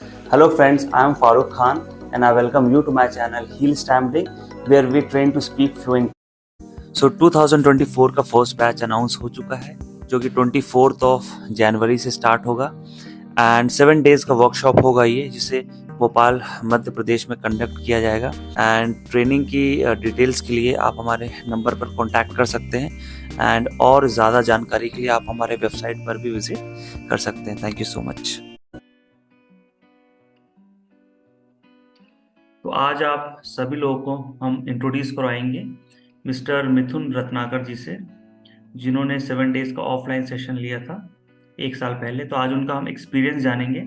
Hello friends, I am Farooq Khan and I welcome you to my channel Heal Stamping where we train to speak fluent. So 2024 का first batch announce हो चुका है जो कि 24th of January से start होगा and 7 days का workshop होगा ये जिसे भोपाल मध्य प्रदेश में कंडक्ट किया जाएगा एंड ट्रेनिंग की डिटेल्स के लिए आप हमारे नंबर पर कांटेक्ट कर सकते हैं एंड और ज़्यादा जानकारी के लिए आप हमारे वेबसाइट पर भी विजिट कर सकते हैं। Thank you so much. तो आज आप सभी लोगों को हम इंट्रोड्यूस करवाएंगे मिस्टर मिथुन रत्नाकर जी से, जिन्होंने 7 डेज का ऑफलाइन सेशन लिया था 1 साल पहले। तो आज उनका हम एक्सपीरियंस जानेंगे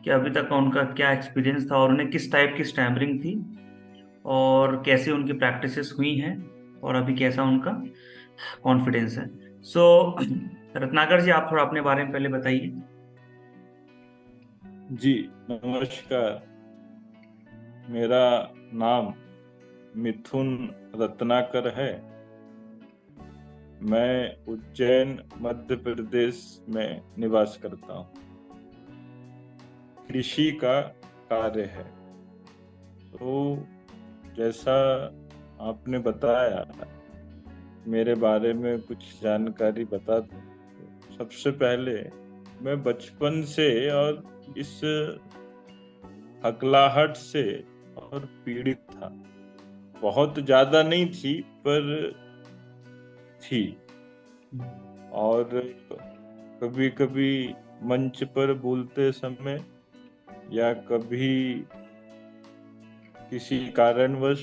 कि अभी तक का उनका क्या एक्सपीरियंस था और उन्हें किस टाइप की स्टैमरिंग थी और कैसे उनकी प्रैक्टिसेस हुई हैं और अभी कैसा उनका कॉन्फिडेंस है। सो रत्नाकर जी, आप थोड़ा अपने बारे में पहले बताइए। जी नमस्कार, मेरा नाम मिथुन रत्नाकर है। मैं उज्जैन मध्य प्रदेश में निवास करता हूँ। कृषि का कार्य है। तो जैसा आपने बताया मेरे बारे में कुछ जानकारी बता दूं। सबसे पहले मैं बचपन से और इस हकलाहट से और पीड़ित था। बहुत ज्यादा नहीं थी पर थी। और कभी कभी मंच पर बोलते समय या कभी किसी कारणवश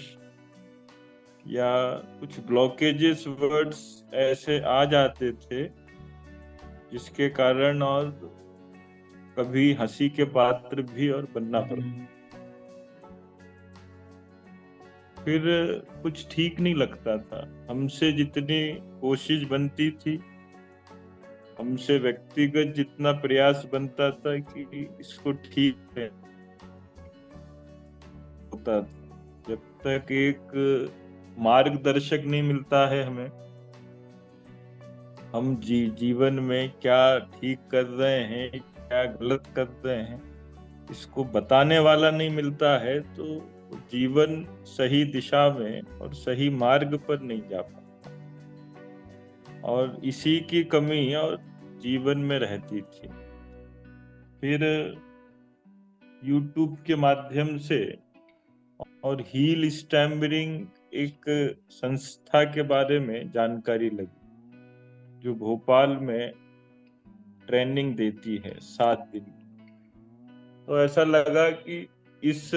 या कुछ ब्लॉकेजेस वर्ड्स ऐसे आ जाते थे जिसके कारण और कभी हंसी के पात्र भी और बनना पड़ता। फिर कुछ ठीक नहीं लगता था। हमसे जितनी कोशिश बनती थी, हमसे व्यक्तिगत जितना प्रयास बनता था कि इसको ठीक होता था, जब तक एक मार्गदर्शक नहीं मिलता है हमें, हम जीवन में क्या ठीक कर रहे हैं क्या गलत कर रहे हैं इसको बताने वाला नहीं मिलता है, तो जीवन सही दिशा में और सही मार्ग पर नहीं जा पाता। और इसी की कमी और जीवन में रहती थी। फिर YouTube के माध्यम से और हील स्टैम्बरिंग एक संस्था के बारे में जानकारी लगी जो भोपाल में ट्रेनिंग देती है 7 दिन। तो ऐसा लगा कि इस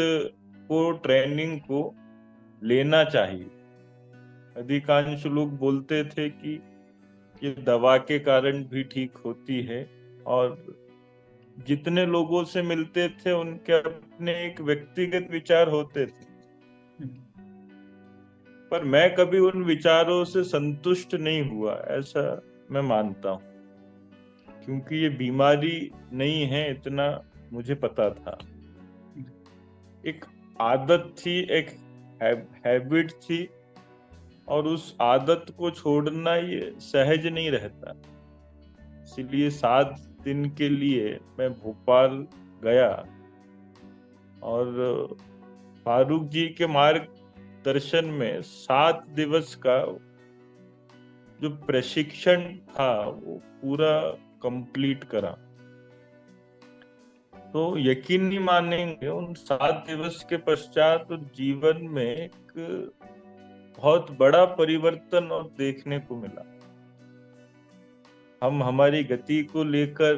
ट्रेनिंग को लेना चाहिए। अधिकांश लोग बोलते थे कि ये दवा के कारण भी ठीक होती है और जितने लोगों से मिलते थे उनके अपने एक व्यक्तिगत विचार होते थे, पर मैं कभी उन विचारों से संतुष्ट नहीं हुआ, ऐसा मैं मानता हूँ। क्योंकि ये बीमारी नहीं है इतना मुझे पता था। एक आदत थी, एक हैबिट थी और उस आदत को छोड़ना ये सहज नहीं रहता। इसलिए 7 दिन के लिए मैं भोपाल गया और फारूक जी के मार्गदर्शन में 7 दिवस का जो प्रशिक्षण था वो पूरा कंप्लीट करा। तो यकीन नहीं मानेंगे, उन 7 दिवस के पश्चात तो जीवन में एक बहुत बड़ा परिवर्तन और देखने को मिला। हम हमारी गति को लेकर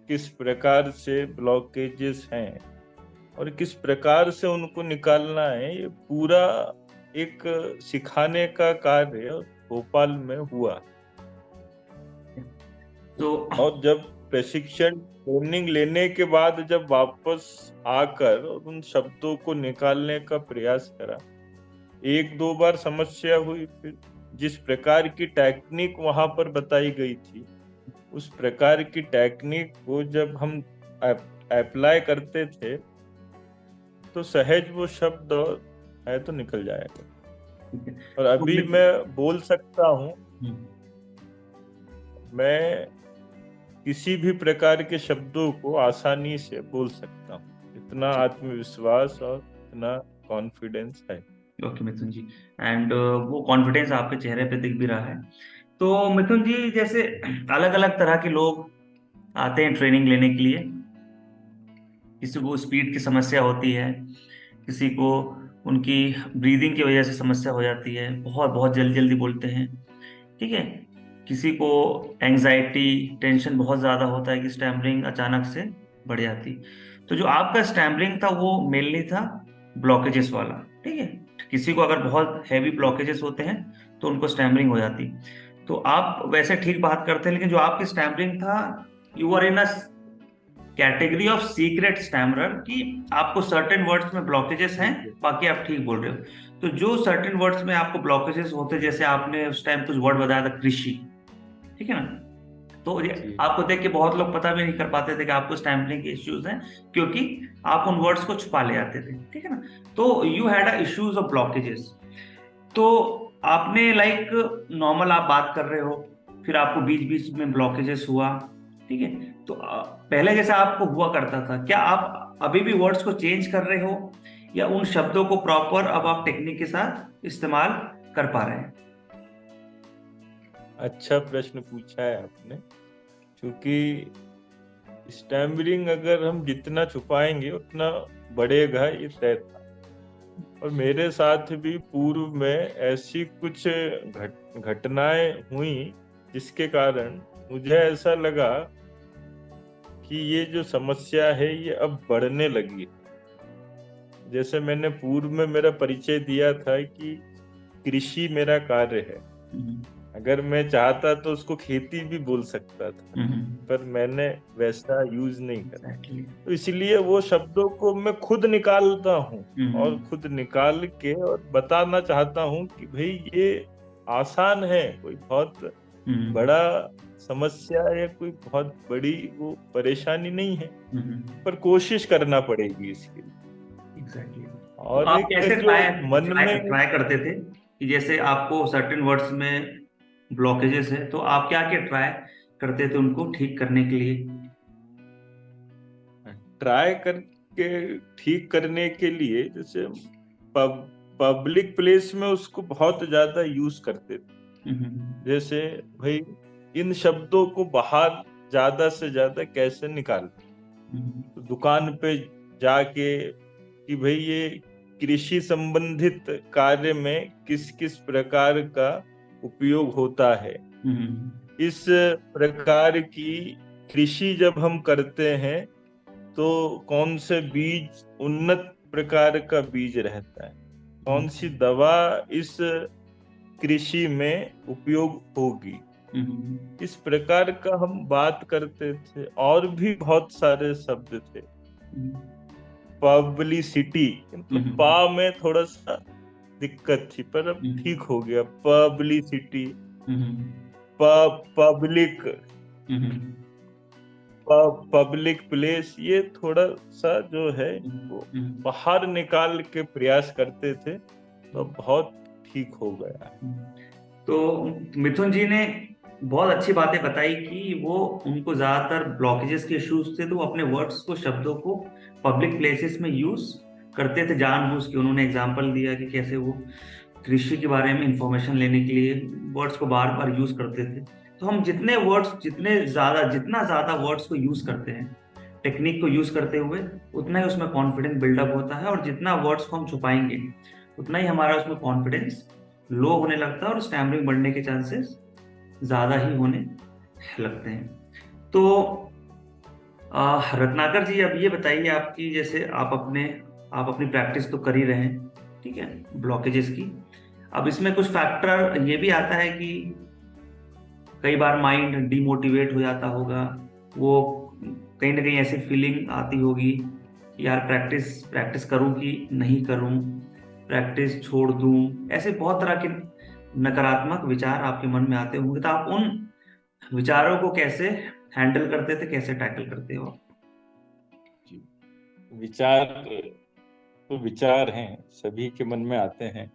किस प्रकार से ब्लॉकेजेस हैं और किस प्रकार से उनको निकालना है, ये पूरा एक सिखाने का कार्य भोपाल में हुआ। तो और जब प्रशिक्षण ट्रेनिंग लेने के बाद जब वापस आकर उन शब्दों को निकालने का प्रयास करा, 1-2 बार समस्या हुई। फिर जिस प्रकार की टेक्निक वहां पर बताई गई थी, उस प्रकार की टेक्निक को जब हम अप्लाई करते थे तो सहज वो शब्द है तो निकल जाएगा। और अभी मैं बोल सकता हूँ, मैं किसी भी प्रकार के शब्दों को आसानी से बोल सकता हूँ। इतना आत्मविश्वास और इतना कॉन्फिडेंस है। ओके मिथुन जी, एंड वो कॉन्फिडेंस आपके चेहरे पे दिख भी रहा है। तो मिथुन जी, जैसे अलग अलग तरह के लोग आते हैं ट्रेनिंग लेने के लिए। किसी को स्पीड की समस्या होती है, किसी को उनकी ब्रीदिंग की वजह से समस्या हो जाती है, बहुत बहुत जल्दी जल्दी बोलते हैं, ठीक है। किसी को एंजाइटी, टेंशन बहुत ज़्यादा होता है कि स्टैमरिंग अचानक से बढ़ जाती। तो जो आपका स्टैमरिंग था वो मेनली था ब्लॉकेजेस वाला, ठीक है। किसी को अगर बहुत हैवी ब्लॉकेजेस होते हैं तो उनको स्टैमरिंग हो जाती। तो आप वैसे ठीक बात करते हैं, लेकिन जो आपकी स्टैमरिंग था, you are in a category of secret stammerer, कि आपको सर्टेन वर्ड्स में ब्लॉकेजेस हैं, बाकी आप ठीक बोल रहे हो। तो जो सर्टेन वर्ड्स में आपको ब्लॉकेजेस होते, जैसे आपने उस टाइम कुछ वर्ड बताया था कृषि, ठीक है ना, तो आपको देख के बहुत लोग पता भी नहीं कर पाते थे कि आपको स्टैम्पलिंग के इश्यूज हैं, क्योंकि आप उन वर्ड्स को छुपा ले आते थे, ठीक है ना। तो you had a issues of blockages. तो आपने लाइक नॉर्मल आप बात कर रहे हो, फिर आपको बीच बीच में ब्लॉकेजेस हुआ, ठीक है। तो पहले जैसा आपको हुआ करता था, क्या आप अभी भी वर्ड्स को चेंज कर रहे हो, या उन शब्दों को प्रॉपर अब आप टेक्निक के साथ इस्तेमाल कर पा रहे हैं? अच्छा प्रश्न पूछा है आपने, क्योंकि स्टैमरिंग अगर हम जितना छुपाएंगे उतना बढ़ेगा, ये तय था। और मेरे साथ भी पूर्व में ऐसी कुछ घटनाएं हुई जिसके कारण मुझे ऐसा लगा कि ये जो समस्या है ये अब बढ़ने लगी है। जैसे मैंने पूर्व में मेरा परिचय दिया था कि कृषि मेरा कार्य है। अगर मैं चाहता तो उसको खेती भी बोल सकता था, पर मैंने वैसा यूज नहीं करा। तो इसलिए वो शब्दों को मैं खुद निकालता हूँ और खुद निकाल के और बताना चाहता हूँ कि भाई ये आसान है, कोई बहुत बड़ा समस्या या कोई बहुत बड़ी वो परेशानी नहीं है, पर कोशिश करना पड़ेगी इसके लिए। एग्जैक्टली। और तो आप एक कैसे जो मन में ट्राई करते थे कि जैसे आपको सर्टेन वर्ड्स में ब्लॉकेजेस है, तो आप क्या क्या ट्राई करते थे उनको ठीक करने के लिए? ट्राई करके ठीक करने के लिए, जैसे पब्लिक प्लेस में उसको बहुत ज्यादा यूज करते थे। जैसे भाई इन शब्दों को बाहर ज्यादा से ज्यादा कैसे निकाल, तो दुकान पे जाके कि भाई ये कृषि संबंधित कार्य में किस किस प्रकार का उपयोग होता है, इस प्रकार की कृषि जब हम करते हैं तो कौन से बीज उन्नत प्रकार का बीज रहता है, कौन सी दवा इस कृषि में उपयोग होगी, इस प्रकार का हम बात करते थे। और भी बहुत सारे शब्द थे। पब्लिसिटी, मतलब पा में थोड़ा सा दिक्कत थी, पर अब ठीक हो गया। पब्लिसिटी, पब्लिक, पब्लिक प्लेस, ये थोड़ा सा जो है वो बाहर निकाल के प्रयास करते थे, तो बहुत ठीक हो गया। तो मिथुन जी ने बहुत अच्छी बातें बताई कि वो उनको ज्यादातर ब्लॉकेजेस के इश्यूज थे, तो वो अपने वर्ड्स को, शब्दों को पब्लिक प्लेसेस में यूज करते थे जानबूझ के। उन्होंने एग्जांपल दिया कि कैसे वो कृषि के बारे में इंफॉर्मेशन लेने के लिए वर्ड्स को बार बार यूज करते थे। तो हम जितना ज्यादा वर्ड्स को यूज करते हैं, टेक्निक को यूज करते हुए, उतना ही उसमें कॉन्फिडेंस बिल्डअप होता है, और जितना वर्ड्स को हम छुपाएंगे उतना ही हमारा उसमें कॉन्फिडेंस लो होने लगता है, और स्टैमरिंग बढ़ने के चांसेस ज्यादा ही होने लगते हैं। तो रत्नाकर जी, अब ये बताइए, आपकी जैसे आप अपनी प्रैक्टिस तो कर ही रहे हैं, ठीक है, ब्लॉकेजेस की। अब इसमें कुछ फैक्टर ये भी आता है कि कई बार माइंड डिमोटिवेट हो जाता होगा, वो कहीं ना कहीं ऐसी फीलिंग आती होगी कि यार प्रैक्टिस प्रैक्टिस करूं कि नहीं करूं, प्रैक्टिस छोड़ दूं, ऐसे बहुत तरह के नकारात्मक विचार आपके मन में आते होंगे। तो आप उन विचारों को कैसे हैंडल करते थे, कैसे टैकल करते हो? विचार तो विचार हैं, सभी के मन में आते हैं,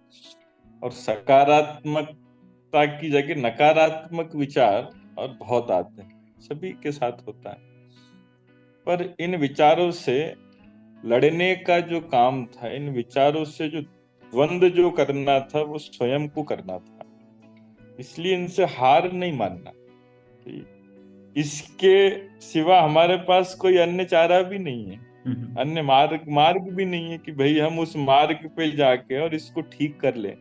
और सकारात्मकता की जगह नकारात्मक विचार और बहुत आते हैं। सभी के साथ होता है। पर इन विचारों से लड़ने का जो काम था, इन विचारों से जो द्वंद्व जो करना था, वो स्वयं को करना था। इसलिए इनसे हार नहीं मानना। इसके सिवा हमारे पास कोई अन्य चारा भी नहीं है, अन्य मार्ग भी नहीं है कि भाई हम उस मार्ग पे जाके और इसको ठीक कर लें।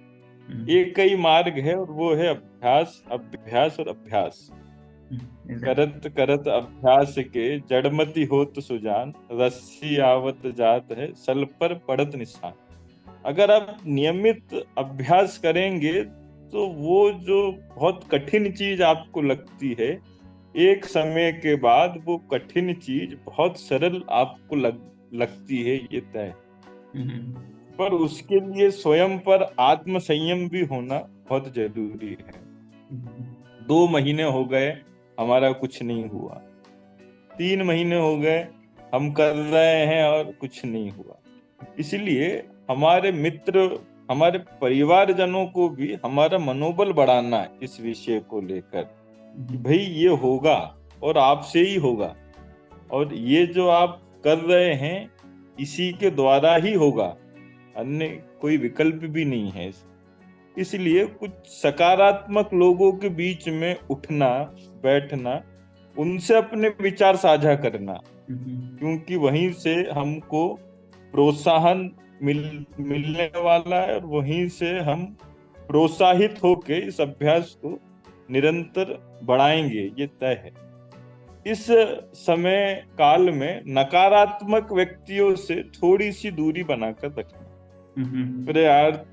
एक ही मार्ग है और वो है अभ्यास, अभ्यास और अभ्यास। करत करत अभ्यास के जड़मति होत सुजान, रस्सी आवत जात है सल पर पड़त निशान। अगर आप नियमित अभ्यास करेंगे तो वो जो बहुत कठिन चीज आपको लगती है, एक समय के बाद वो कठिन चीज बहुत सरल आपको लगती है, ये तय। पर उसके लिए स्वयं पर आत्म संयम भी होना बहुत जरूरी है। 2 महीने हो गए हमारा कुछ नहीं हुआ, 3 महीने हो गए हम कर रहे हैं और कुछ नहीं हुआ। इसलिए हमारे मित्र, हमारे परिवारजनों को भी हमारा मनोबल बढ़ाना है इस विषय को लेकर कि भाई ये होगा और आपसे ही होगा, और ये जो आप कर रहे हैं इसी के द्वारा ही होगा, अन्य कोई विकल्प भी नहीं है। इसलिए कुछ सकारात्मक लोगों के बीच में उठना बैठना, उनसे अपने विचार साझा करना, क्योंकि वहीं से हमको प्रोत्साहन मिलने वाला है और वहीं से हम प्रोत्साहित होके इस अभ्यास को निरंतर बढ़ाएंगे, ये तय है। इस समय काल में नकारात्मक व्यक्तियों से थोड़ी सी दूरी बनाकर रखना। अरे यार,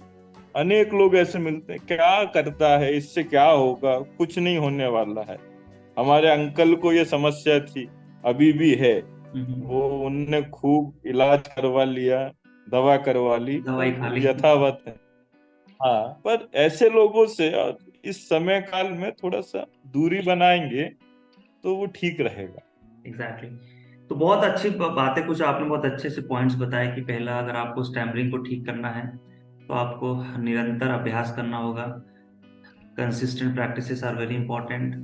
अनेक लोग ऐसे मिलते हैं, क्या करता है, इससे क्या होगा, कुछ नहीं होने वाला है। हमारे अंकल को ये समस्या थी, अभी भी है, वो उनने खूब इलाज करवा लिया, दवा करवा ली, दवाई खा ली। यथावत है। हाँ, पर ऐसे लोगों से और इस समय काल में थोड़ा सा दूरी बनाएंगे तो वो ठीक रहेगा। एग्जैक्टली। तो बहुत अच्छी बातें, कुछ आपने बहुत अच्छे से पॉइंट्स बताए कि पहला, अगर आपको स्टैमरिंग को ठीक करना है तो आपको निरंतर अभ्यास करना होगा। Consistent practices are very important.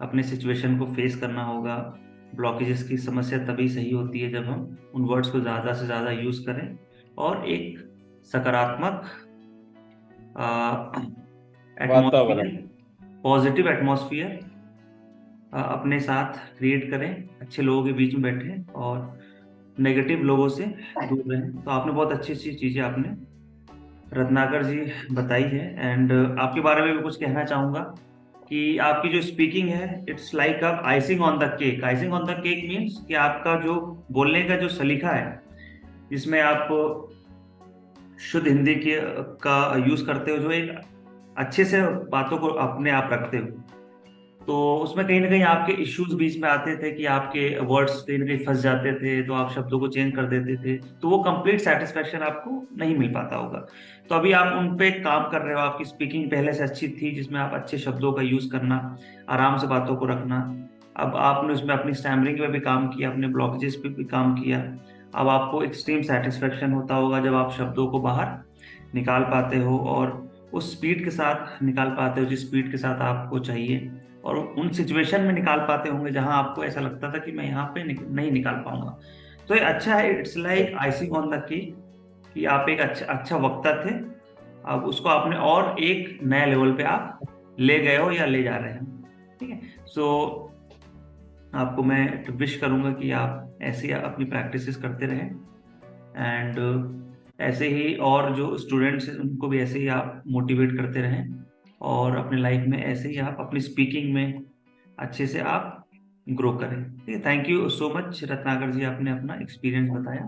अपने सिचुएशन को फेस करना होगा। ब्लॉकेजेस की समस्या तभी सही होती है जब हम उन वर्ड्स को ज़्यादा से ज़्यादा यूज़ करें और एक सकारात्मक वातावरण, एटमॉस्फियर, पॉजिटिव एटमॉस्फियर अपने साथ क्रिएट करें, अच्छे लोगों के बीच में बैठें और नेगेटिव लोगों से दूर रहें। तो आपने बहुत अच्छी अच्छी चीज़ें आपने रत्नाकर जी बताई है। एंड आपके बारे में भी कुछ कहना चाहूँगा कि आपकी जो स्पीकिंग है, it's like a icing on the cake. Icing on the cake means कि आपका जो बोलने का जो सलीका है, जिसमें आप शुद्ध हिंदी के का यूज़ करते हो, जो एक अच्छे से बातों को अपने आप रखते हो, तो उसमें कहीं ना कहीं आपके इश्यूज बीच में आते थे कि आपके वर्ड्स कहीं ना कहीं फंस जाते थे, तो आप शब्दों को चेंज कर देते थे, तो वो कंप्लीट सेटिस्फेक्शन आपको नहीं मिल पाता होगा। तो अभी आप उन पे काम कर रहे हो, आपकी स्पीकिंग पहले से अच्छी थी जिसमें आप अच्छे शब्दों का यूज करना, आराम से बातों को रखना। अब आपने उसमें अपनी स्टैमरिंग पे भी काम किया, अपने ब्लॉकेजेस पे भी काम किया। अब आपको एक्सट्रीम सेटिस्फेक्शन होता होगा जब आप शब्दों को बाहर निकाल पाते हो और उस स्पीड के साथ निकाल पाते हो जिस स्पीड के साथ आपको चाहिए, और उन सिचुएशन में निकाल पाते होंगे जहां आपको ऐसा लगता था कि मैं यहाँ पे नहीं निकाल पाऊंगा। तो ये अच्छा है, it's like icing on the cake कि आप एक अच्छा वक्ता थे। अब उसको आपने और एक नए लेवल पे आप ले गए हो या ले जा रहे हैं। ठीक है, सो आपको मैं विश करूंगा कि आप ऐसे ही अपनी प्रैक्टिसेस करते रहें, एंड ऐसे ही और जो स्टूडेंट्स हैं उनको भी ऐसे ही आप मोटिवेट करते रहें, और अपने लाइफ में ऐसे ही आप अपनी स्पीकिंग में अच्छे से आप ग्रो करें। ठीक है, thank you so much Ratnakar ji, आपने अपना एक्सपीरियंस बताया।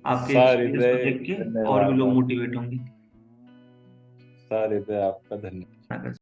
आपके सारे एक्सपीरियंस को हृदय देख के और भी धन्यवाद, लोग मोटिवेट होंगे। सारे हृदय आपका धन्यवाद। रत्नाकर